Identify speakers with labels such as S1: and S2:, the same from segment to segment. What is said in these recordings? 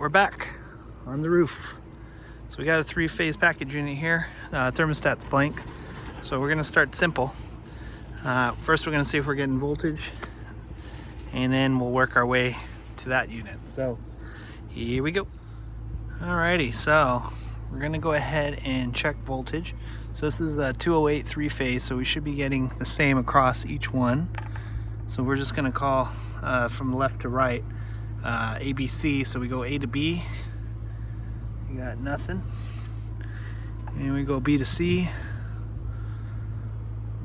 S1: we're back on the roof. So we got a 3-phase package unit here. Thermostat's blank. So we're gonna start simple. First we're gonna see if we're getting voltage, and then we'll work our way to that unit. So here we go. Alrighty, so we're gonna go ahead and check voltage. So this is a 208 3-phase, so we should be getting the same across each one. So we're just gonna call from left to right, ABC. So we go A to B, you got nothing. And we go B to C,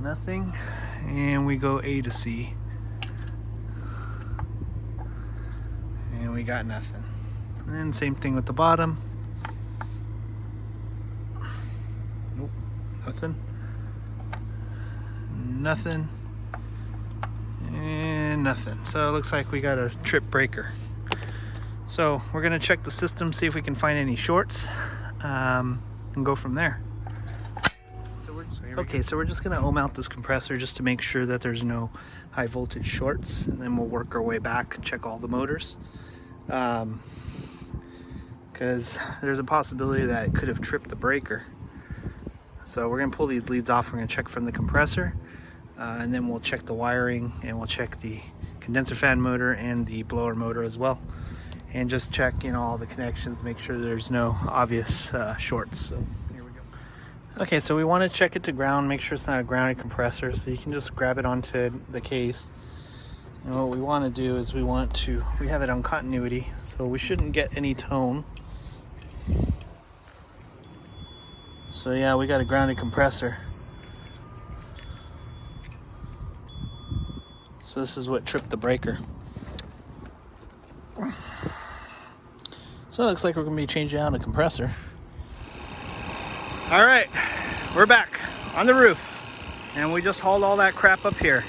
S1: nothing. And we go A to C, and we got nothing. And then same thing with the bottom. Nope, nothing. Nothing. And nothing. So it looks like we got a trip breaker. So we're gonna check the system, see if we can find any shorts, and go from there. So we're just gonna ohm out this compressor just to make sure that there's no high voltage shorts, and then we'll work our way back and check all the motors. Because there's a possibility that it could have tripped the breaker. So we're gonna pull these leads off, we're gonna check from the compressor, and then we'll check the wiring, and we'll check the condenser fan motor and the blower motor as well. And just check, all the connections, make sure there's no obvious shorts. So here we go. Okay, so we want to check it to ground, make sure it's not a grounded compressor. So you can just grab it onto the case. And what we want to do is we have it on continuity, so we shouldn't get any tone. So yeah, we got a grounded compressor. So this is what tripped the breaker. So it looks like we're going to be changing out a compressor. All right, we're back on the roof, and we just hauled all that crap up here.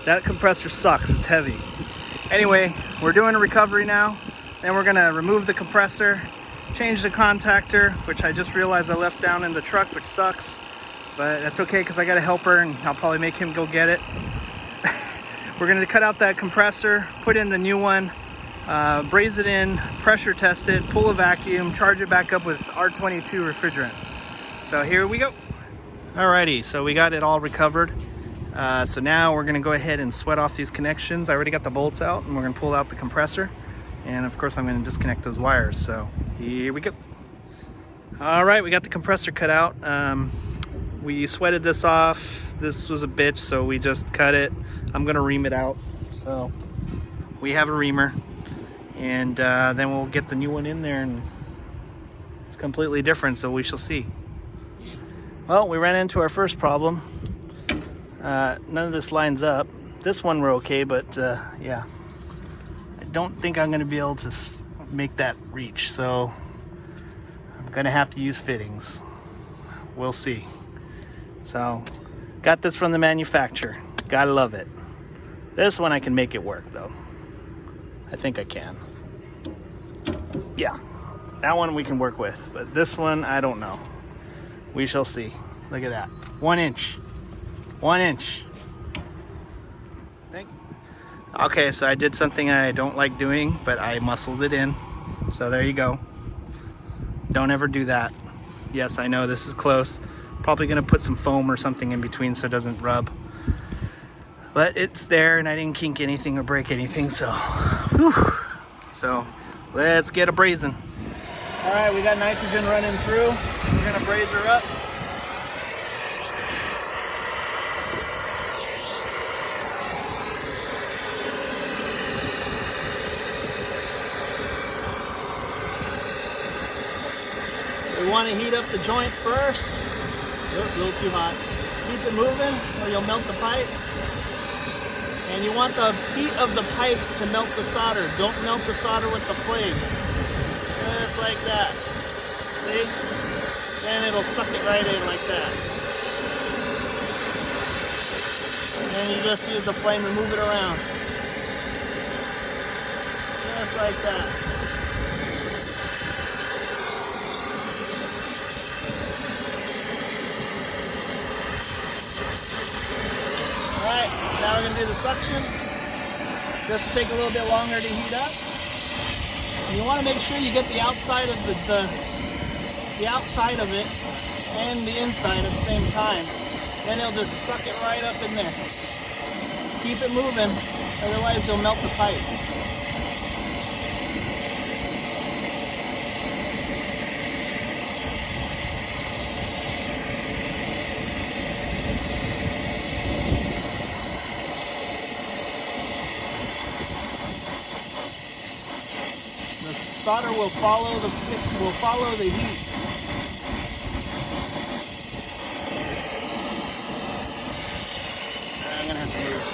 S1: That compressor sucks, it's heavy. Anyway, we're doing a recovery now. Then we're gonna remove the compressor, change the contactor, which I just realized I left down in the truck, which sucks. But that's okay, because I got a helper, and I'll probably make him go get it. We're gonna cut out that compressor, put in the new one, braze it in, pressure test it, pull a vacuum, charge it back up with R22 refrigerant. So here we go. Alrighty, so we got it all recovered. So now we're gonna go ahead and sweat off these connections. I already got the bolts out, and we're gonna pull out the compressor. And of course I'm gonna disconnect those wires. So here we go. All right, we got the compressor cut out. We sweated this off. This was a bitch, so we just cut it. I'm gonna ream it out. So we have a reamer, and then we'll get the new one in there, and it's completely different, so we shall see. Well, we ran into our first problem. None of this lines up. This one we're okay, but yeah, I don't think I'm gonna be able to make that reach, so I'm gonna have to use fittings. We'll see. So got this from the manufacturer, gotta love it. This one I can make it work though. I think I can. Yeah, that one we can work with, but this one I don't know. We shall see. Look at that, 1 inch. 1 inch. Thank you. Okay, so I did something I don't like doing, but I muscled it in. So there you go. Don't ever do that. Yes, I know this is close. Probably gonna put some foam or something in between so it doesn't rub. But it's there, and I didn't kink anything or break anything, so whew. So let's get a brazing. All right, we got nitrogen running through. We're gonna braze her up. We want to heat up the joint first. Oh, a little too hot. Keep it moving or you'll melt the pipe. And you want the heat of the pipe to melt the solder. Don't melt the solder with the flame. Just like that. See? And it'll suck it right in like that. And then you just use the flame to move it around. Just like that. Alright, now we're going to do the suction. Just take a little bit longer to heat up. You want to make sure you get the outside of the outside of it and the inside at the same time. Then it'll just suck it right up in there. Keep it moving, otherwise you'll melt the pipe. The solder will follow the heat. I'm gonna have to move.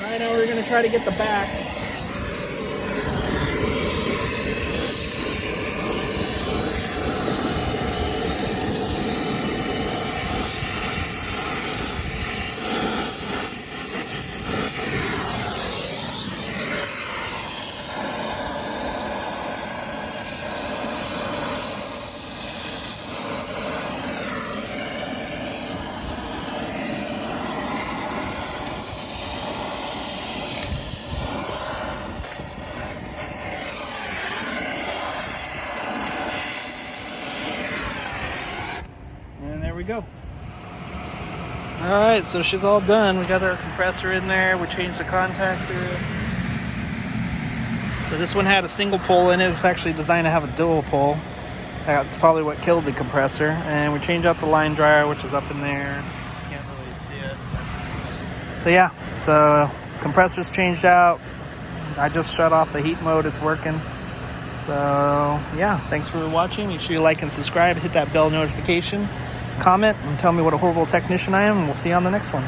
S1: All right, now we're gonna try to get the back. And there we go. All right, so she's all done. We got our compressor in there. We changed the contactor. So this one had a single pole in it. It's actually designed to have a dual pole. That's probably what killed the compressor. And we changed out the line dryer, which is up in there. Can't really see it. So yeah, so compressor's changed out. I just shut off the heat mode. It's working. So yeah, thanks for watching. Make sure you like and subscribe. Hit that bell notification. Comment and tell me what a horrible technician I am. And we'll see you on the next one.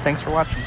S1: Thanks for watching.